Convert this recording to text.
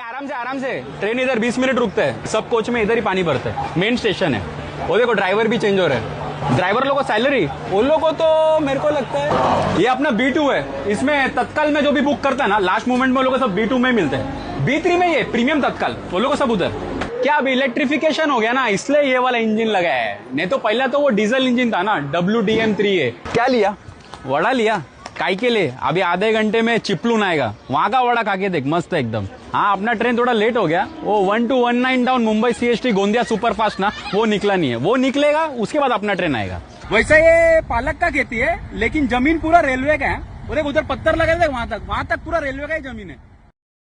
आराम से ट्रेन इधर 20 मिनट रुकता है। सब कोच में इधर ही पानी भरता है। मेन स्टेशन है। वो देखो ड्राइवर भी चेंज हो रहा है। ड्राइवर लोगों को सैलरी, उन लोगों को तो मेरे को लगता है ये अपना B2 है। इसमें तत्काल में जो भी बुक करता है ना, लास्ट मोमेंट में लोगों को सब B2 में मिलते हैं। B3 में ये प्रीमियम तत्काल, वो लोगों को सब उधर। क्या अब इलेक्ट्रिफिकेशन हो गया ना, इसलिए ये वाला इंजन लगा है। नहीं तो पहले तो वो डीजल इंजन था ना, WDM3A। क्या लिया? वड़ा लिया। काय के लिए? अभी आधे घंटे में चिपलून आएगा, वहां का वड़ा खा के देख, मस्त है एकदम। हाँ, अपना ट्रेन थोड़ा लेट हो गया। वो 1219 down Mumbai CST Gondia superfast ना, वो निकला नहीं है। वो निकलेगा, उसके बाद अपना ट्रेन आएगा। वैसे ये पालक का खेती है, लेकिन जमीन पूरा रेलवे का है। वो देख उधर पत्थर लगे थे, वहां तक पूरा रेलवे का ही जमीन है।